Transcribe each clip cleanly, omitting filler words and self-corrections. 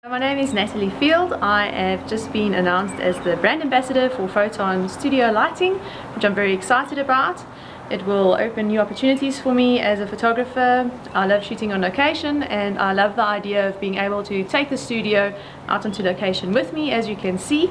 My name is Natalie Field. I have just been announced as the brand ambassador for Photon Studio Lighting, which I'm very excited about. It will open new opportunities for me as a photographer. I love shooting on location, and I love the idea of being able to take the studio out onto location with me, as you can see.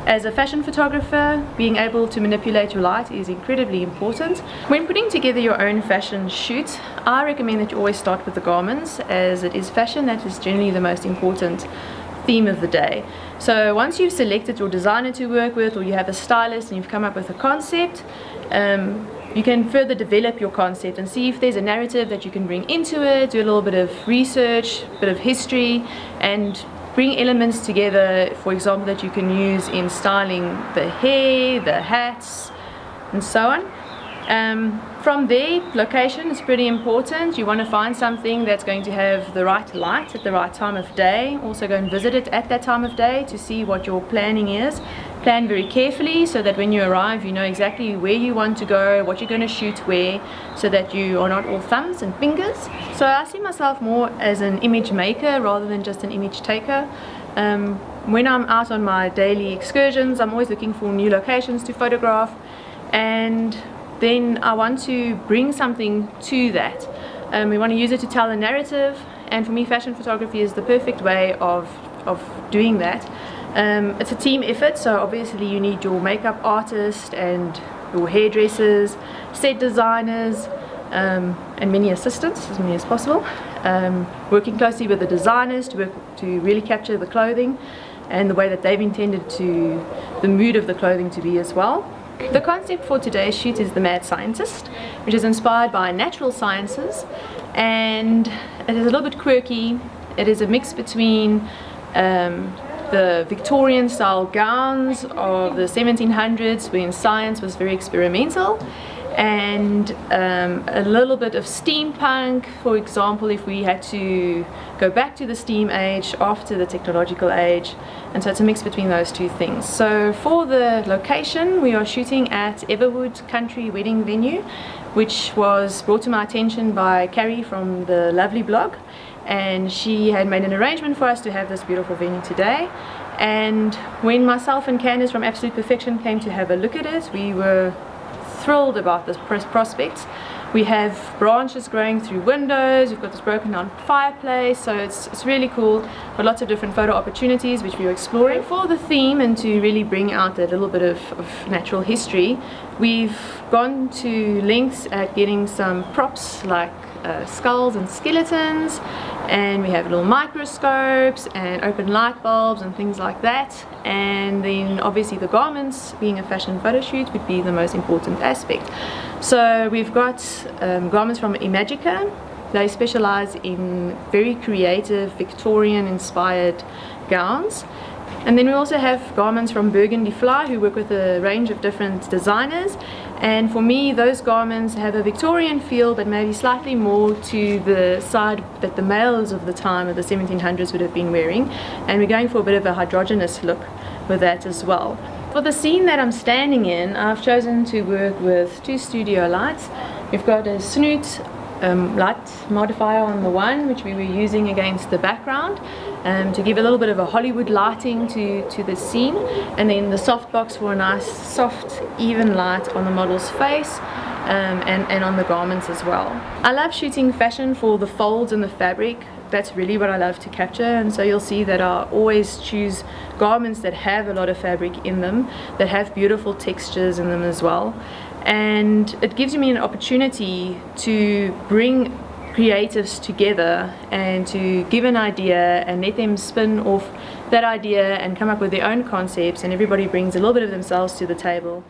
As a fashion photographer, being able to manipulate your light is incredibly important. When putting together your own fashion shoot, I recommend that you always start with the garments, as it is fashion that is generally the most important theme of the day. So once you've selected your designer to work with, or you have a stylist and you've come up with a concept, you can further develop your concept and see if there's a narrative that you can bring into it, do a little bit of research, a bit of history, and bring elements together, for example, that you can use in styling the hair, the hats, and so on. From there, location is pretty important. You want to find something that's going to have the right light at the right time of day. Also go and visit it at that time of day to see what your planning is. Plan very carefully so that when you arrive you know exactly where you want to go, what you're going to shoot where, so that you are not all thumbs and fingers. So I see myself more as an image maker rather than just an image taker. When I'm out on my daily excursions, I'm always looking for new locations to photograph, and then I want to bring something to that. We want to use it to tell a narrative, and for me fashion photography is the perfect way of doing that. It's a team effort, so obviously you need your makeup artist and your hairdressers, set designers, and many assistants, as many as possible. Working closely with the designers to really capture the clothing and the way that they've intended the mood of the clothing to be as well. The concept for today's shoot is the Mad Scientist, which is inspired by natural sciences, and it is a little bit quirky. It is a mix between the Victorian style gowns of the 1700s, when science was very experimental, and a little bit of steampunk, for example, if we had to go back to the steam age after the technological age. And so it's a mix between those two things. So for the location, we are shooting at Everwood Country Wedding Venue, which was brought to my attention by Carrie from the Lovely blog, and she had made an arrangement for us to have this beautiful venue today. And when myself and Candice from Absolute Perfection came to have a look at it, we were thrilled about this prospect. We have branches growing through windows, we've got this broken down fireplace, so it's really cool. Got lots of different photo opportunities which we were exploring. For the theme, and to really bring out a little bit of natural history, we've gone to lengths at getting some props like skulls and skeletons, and we have little microscopes and open light bulbs and things like that. And then obviously the garments, being a fashion photo shoot, would be the most important aspect. So we've got garments from Imagica. They specialize in very creative Victorian inspired gowns. And then we also have garments from Burgundy Fly, who work with a range of different designers. And for me, those garments have a Victorian feel, but maybe slightly more to the side that the males of the time of the 1700s would have been wearing. And we're going for a bit of a hydrogynous look with that as well. For the scene that I'm standing in, I've chosen to work with two studio lights. We've got a snoot light modifier on the one, which we were using against the background to give a little bit of a Hollywood lighting to the scene, and then the softbox for a nice soft even light on the model's face and on the garments as well. I love shooting fashion for the folds and the fabric. That's really what I love to capture, and so you'll see that I always choose garments that have a lot of fabric in them, that have beautiful textures in them as well. And it gives me an opportunity to bring creatives together and to give an idea and let them spin off that idea and come up with their own concepts, and everybody brings a little bit of themselves to the table.